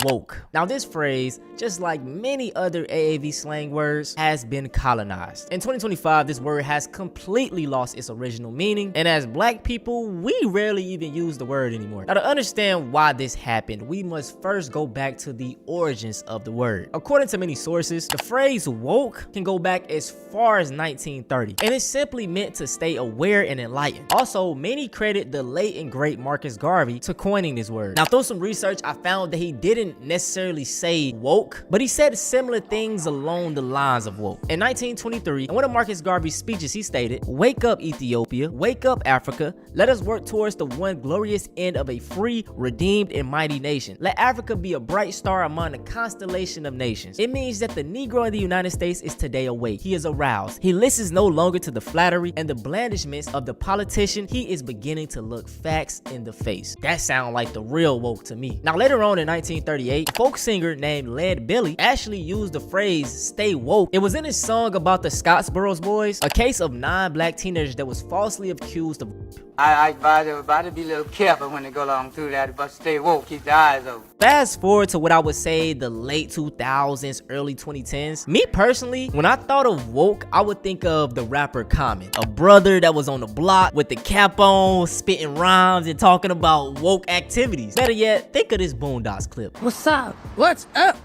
woke. Now this phrase, just like many other AAV slang words, has been colonized. In 2025, this word has completely lost its original meaning, and as black people, we rarely even use the word anymore. Now to understand why this happened, we must first go back to the origins of the word. According to many sources, the phrase woke can go back as far as 1930, and it's simply meant to stay aware and enlightened. Also, many credit the late and great Marcus Garvey to coining this word. Now through some research, I found that he didn't necessarily say woke, but he said similar things along the lines of woke. In 1923, in one of Marcus Garvey's speeches, he stated, "Wake up, Ethiopia, wake up, Africa. Let us work towards the one glorious end of a free, redeemed, and mighty nation. Let Africa be a bright star among the constellation of nations." It means that the Negro in the United States is today awake. He is aroused. He listens no longer to the flattery and the blandishments of the politician. He is beginning to look facts in the face. That sounds like the real woke to me. Now later on in 1938, a folk singer named Lead Billy actually used the phrase "stay woke." It was in his song about the Scottsboro Boys, a case of 9 black teenagers that was falsely accused of. I advise everybody to be a little careful when they go along through that, but stay woke, keep their eyes open. Fast forward to what I would say the late 2000s, early 2010s. Me personally, when I thought of woke, I would think of the rapper Common, a brother that was on the block with the cap on, spitting rhymes and talking about woke activities. Better yet, think of this Boondocks clip. What's up? What's up?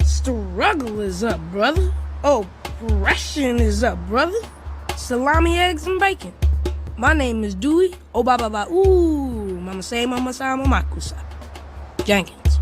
Struggle is up, brother. Oppression is up, brother. Salami, eggs, and bacon. My name is Dewey. Oh, ba ba ba. Ooh, mama say, mama sa, mama kusa. Jenkins.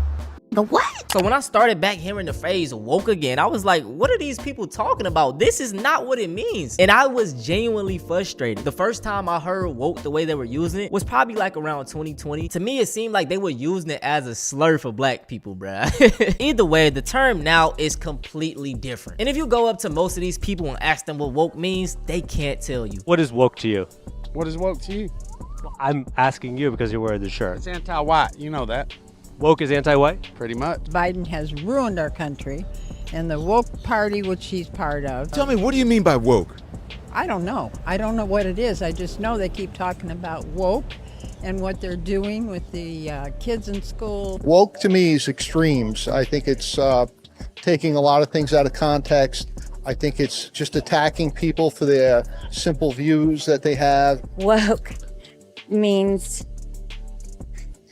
The what? So when I started back hearing the phrase woke again, I was like, what are these people talking about? This is not what it means. And I was genuinely frustrated. The first time I heard woke the way they were using it was probably like around 2020. To me, it seemed like they were using it as a slur for black people, bruh. Either way, the term now is completely different. And if you go up to most of these people and ask them what woke means, they can't tell you. What is woke to you? What is woke to you? Well, I'm asking you because you're wearing the shirt. It's anti-white, you know that. Woke is anti-white? Pretty much. Biden has ruined our country, and the woke party, which he's part of. Tell me, what do you mean by woke? I don't know. I don't know what it is. I just know they keep talking about woke and what they're doing with the kids in school. Woke to me is extremes. I think it's taking a lot of things out of context. I think it's just attacking people for their simple views that they have. Woke means,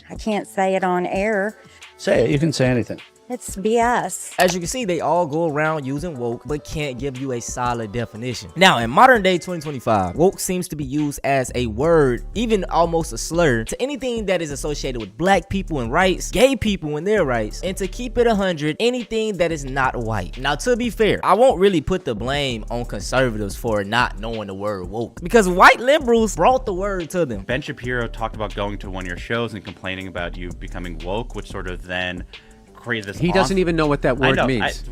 I can't say it on air. Say it, you can say anything. It's BS. As you can see, they all go around using woke, but can't give you a solid definition. Now, in modern day 2025, woke seems to be used as a word, even almost a slur, to anything that is associated with black people and rights, gay people and their rights, and to keep it 100, anything that is not white. Now, to be fair, I won't really put the blame on conservatives for not knowing the word woke, because white liberals brought the word to them. Ben Shapiro talked about going to one of your shows and complaining about you becoming woke, which sort of then this he doesn't even know what that word means.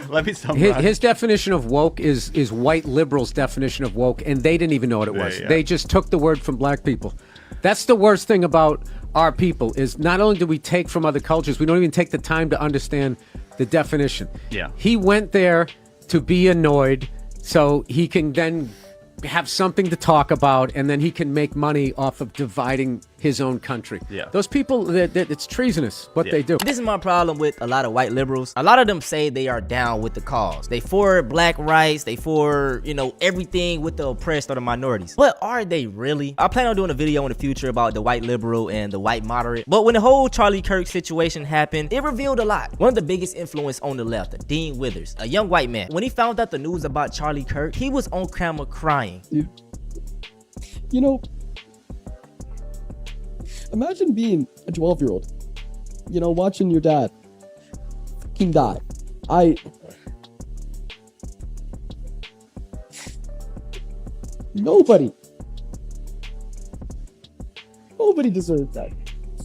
Let me summarize. His definition of woke is white liberals' definition of woke, and they didn't even know what it was. Yeah. They just took the word from black people. That's the worst thing about our people, is not only do we take from other cultures, we don't even take the time to understand the definition. Yeah. He went there to be annoyed so he can then have something to talk about, and then he can make money off of dividing his own country. Yeah. Those people, it's treasonous what they do. This is my problem with a lot of white liberals. A lot of them say they are down with the cause. They for black rights. They for, everything with the oppressed or the minorities. But are they really? I plan on doing a video in the future about the white liberal and the white moderate. But when the whole Charlie Kirk situation happened, it revealed a lot. One of the biggest influence on the left, Dean Withers, a young white man. When he found out the news about Charlie Kirk, he was on camera crying. Imagine being a 12-year-old, watching your dad fucking die. Nobody deserves that.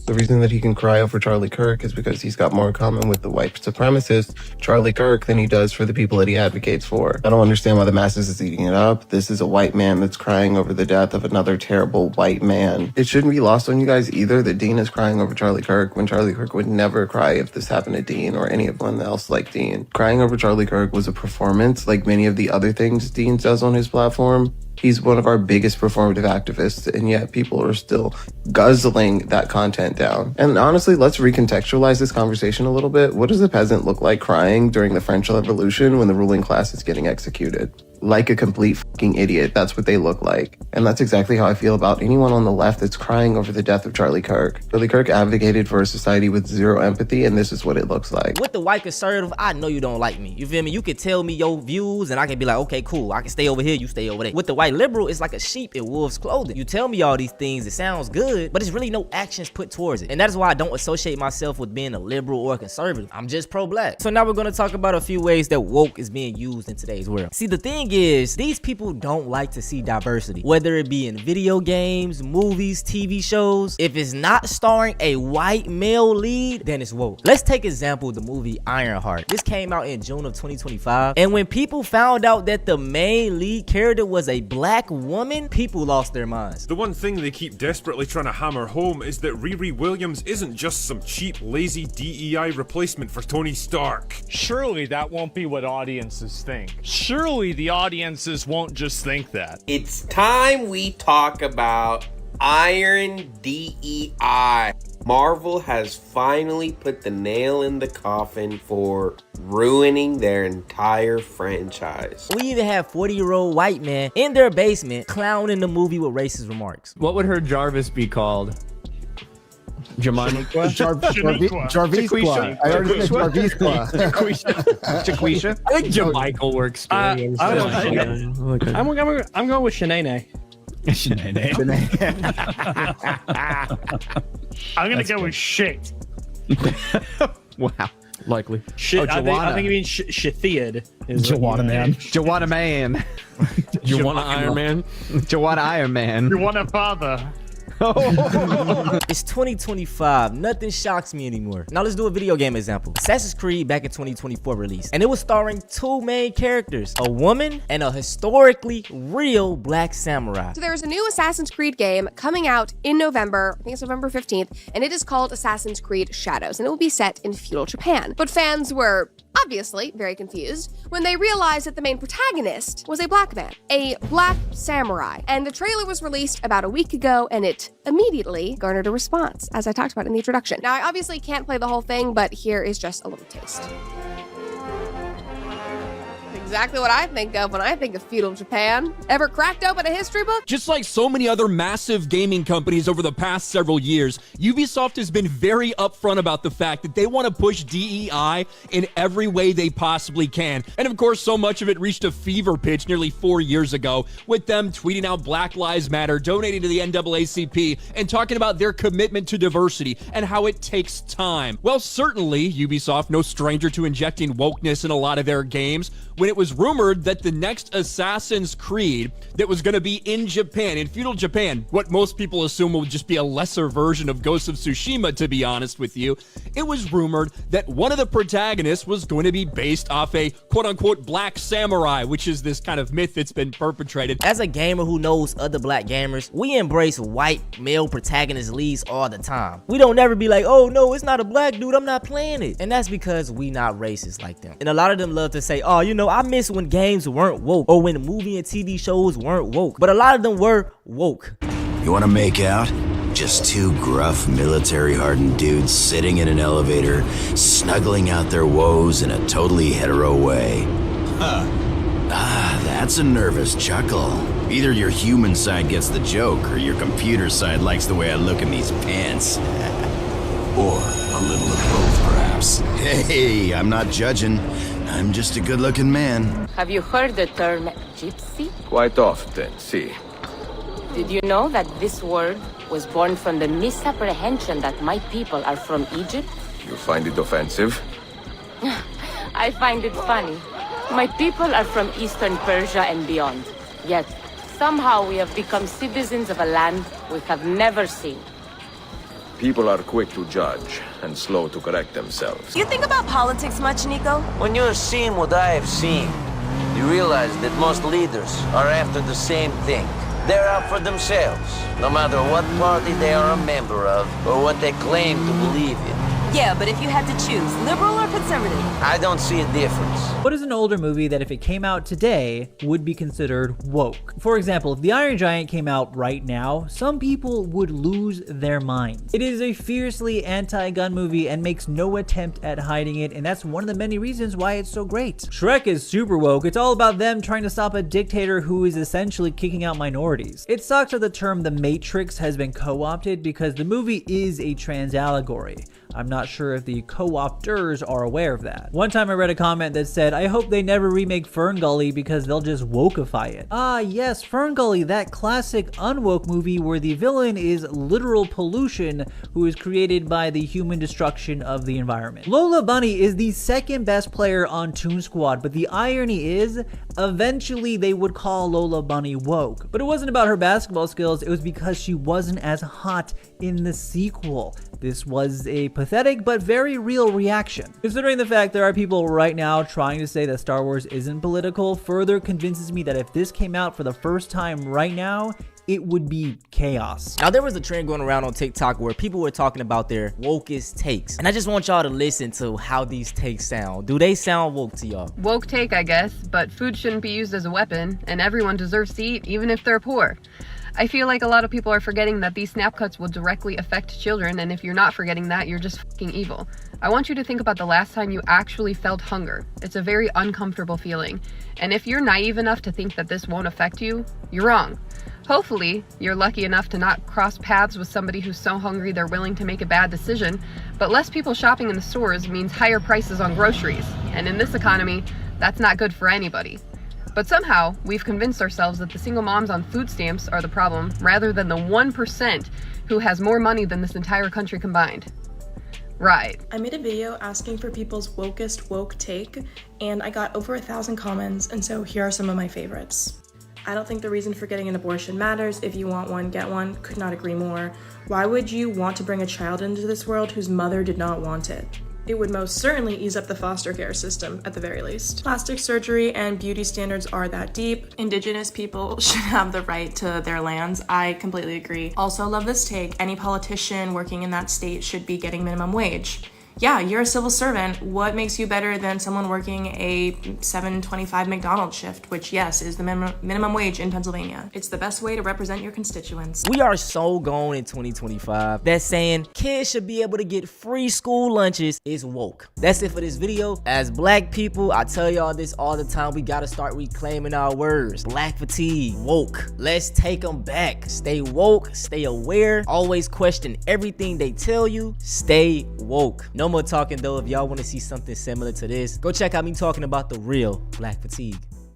The reason that he can cry over Charlie Kirk is because he's got more in common with the white supremacist Charlie Kirk than he does for the people that he advocates for. I don't understand why the masses is eating it up. This is a white man that's crying over the death of another terrible white man. It shouldn't be lost on you guys either that Dean is crying over Charlie Kirk when Charlie Kirk would never cry if this happened to Dean or anyone else like Dean. Crying over Charlie Kirk was a performance like many of the other things Dean does on his platform. He's one of our biggest performative activists, and yet people are still guzzling that content down. And honestly, let's recontextualize this conversation a little bit. What does the peasant look like crying during the French Revolution when the ruling class is getting executed? Like a complete fucking idiot. That's what they look like. And that's exactly how I feel about anyone on the left that's crying over the death of Charlie Kirk. Charlie Kirk advocated for a society with zero empathy, and this is what it looks like. With the white conservative, I know you don't like me. You feel me? You can tell me your views and I can be like, okay, cool. I can stay over here, you stay over there. With the white liberal, it's like a sheep in wolf's clothing. You tell me all these things, it sounds good, but there's really no actions put towards it. And that is why I don't associate myself with being a liberal or a conservative. I'm just pro-black. So now we're gonna talk about a few ways that woke is being used in today's world. See, the thing is, these people don't like to see diversity, whether it be in video games, movies, TV shows. If it's not starring a white male lead, then it's woke. Let's take example the movie Ironheart. This came out in June of 2025, and when people found out that the main lead character was a black woman, people lost their minds. The one thing they keep desperately trying to hammer home is that Riri Williams isn't just some cheap, lazy DEI replacement for Tony Stark. Surely that won't be what audiences think. Surely the audiences won't just think that. It's time we talk about Iron DEI. Marvel has finally put the nail in the coffin for ruining their entire franchise. We even have 40-year-old white men in their basement clowning the movie with racist remarks. What would her Jarvis be called? Jemima? Jarvisqua. I already said Jarvisqua. Jaquisha? I think Jamichael works good. I'm going with Shanae. I'm gonna go with shit. Wow. Likely. Shit. I think you mean Shithiad. Joanna man. Joanna man. Joanna Iron Man. Joanna Iron Man. Joanna father. It's 2025. Nothing shocks me anymore. Now let's do a video game example. Assassin's Creed back in 2024 released, and it was starring two main characters, a woman and a historically real black samurai. So there's a new Assassin's Creed game coming out in November. I think it's November 15th, and it is called Assassin's Creed Shadows, and it will be set in feudal Japan. But fans were obviously very confused when they realized that the main protagonist was a black man, a black samurai. And the trailer was released about a week ago, and it immediately garnered a response, as I talked about in the introduction. Now, I obviously can't play the whole thing, but here is just a little taste. Exactly what I think of when I think of feudal Japan. Ever cracked open a history book? Just like so many other massive gaming companies over the past several years, Ubisoft has been very upfront about the fact that they want to push DEI in every way they possibly can. And of course, so much of it reached a fever pitch nearly 4 years ago, with them tweeting out Black Lives Matter, donating to the NAACP, and talking about their commitment to diversity and how it takes time. Well, certainly, Ubisoft, no stranger to injecting wokeness in a lot of their games, when it was rumored that the next Assassin's Creed that was going to be in Japan, in feudal Japan, what most people assume will just be a lesser version of Ghost of Tsushima, to be honest with you, it was rumored that one of the protagonists was going to be based off a quote-unquote black samurai, which is this kind of myth that's been perpetrated. As a gamer who knows other black gamers, we embrace white male protagonist leads all the time. We don't never be like, oh no, it's not a black dude, I'm not playing it. And that's because we not racist like them. And a lot of them love to say, oh, you know, I miss when games weren't woke, or when movie and TV shows weren't woke. But a lot of them were woke. You want to make out? Just two gruff, military-hardened dudes sitting in an elevator, snuggling out their woes in a totally hetero way. Huh. Ah, that's a nervous chuckle. Either your human side gets the joke, or your computer side likes the way I look in these pants. Or a little of both, perhaps. Hey, I'm not judging. I'm just a good-looking man. Have you heard the term gypsy? Quite often, see. Did you know that this word was born from the misapprehension that my people are from Egypt? You find it offensive? I find it funny. My people are from Eastern Persia and beyond. Yet, somehow we have become citizens of a land we have never seen. People are quick to judge and slow to correct themselves. You think about politics much, Nico? When you've seen what I have seen, you realize that most leaders are after the same thing. They're out for themselves, no matter what party they are a member of or what they claim to believe in. Yeah, but if you had to choose, liberal or conservative? I don't see a difference. What is an older movie that if it came out today would be considered woke? For example, if The Iron Giant came out right now, some people would lose their minds. It is a fiercely anti-gun movie and makes no attempt at hiding it, and that's one of the many reasons why it's so great. Shrek is super woke. It's all about them trying to stop a dictator who is essentially kicking out minorities. It sucks that the term The Matrix has been co-opted because the movie is a trans allegory. I'm not sure if the co-opters are aware of that. One time I read a comment that said, I hope they never remake Ferngully because they'll just wokeify it. Ah yes, Ferngully, that classic unwoke movie where the villain is literal pollution who is created by the human destruction of the environment. Lola Bunny is the second best player on Toon Squad, but the irony is, eventually they would call Lola Bunny woke. But it wasn't about her basketball skills, it was because she wasn't as hot in the sequel. This was a pathetic but very real reaction. Considering the fact there are people right now trying to say that Star Wars isn't political further convinces me that if this came out for the first time right now, it would be chaos. Now, there was a trend going around on TikTok where people were talking about their wokest takes. And I just want y'all to listen to how these takes sound. Do they sound woke to y'all? Woke take, I guess, but food shouldn't be used as a weapon, and everyone deserves to eat, even if they're poor. I feel like a lot of people are forgetting that these snap cuts will directly affect children, and if you're not forgetting that, you're just fucking evil. I want you to think about the last time you actually felt hunger. It's a very uncomfortable feeling. And if you're naive enough to think that this won't affect you, you're wrong. Hopefully, you're lucky enough to not cross paths with somebody who's so hungry they're willing to make a bad decision, but less people shopping in the stores means higher prices on groceries. And in this economy, that's not good for anybody. But somehow, we've convinced ourselves that the single moms on food stamps are the problem, rather than the 1% who has more money than this entire country combined. Right. I made a video asking for people's wokest woke take, and I got over 1,000 comments, and so here are some of my favorites. I don't think the reason for getting an abortion matters. If you want one, get one. Could not agree more. Why would you want to bring a child into this world whose mother did not want it? It would most certainly ease up the foster care system, at the very least. Plastic surgery and beauty standards are that deep. Indigenous people should have the right to their lands. I completely agree. Also love this take. Any politician working in that state should be getting minimum wage. Yeah, you're a civil servant. What makes you better than someone working a $7.25 McDonald's shift, which, yes, is the minimum wage in Pennsylvania? It's the best way to represent your constituents. We are so gone in 2025 that saying kids should be able to get free school lunches is woke. That's it for this video. As black people, I tell y'all this all the time, we gotta start reclaiming our words. Black fatigue, woke. Let's take them back. Stay woke, stay aware, always question everything they tell you. Stay woke. No more talking though. If y'all want to see something similar to this, go check out me talking about the real Black fatigue.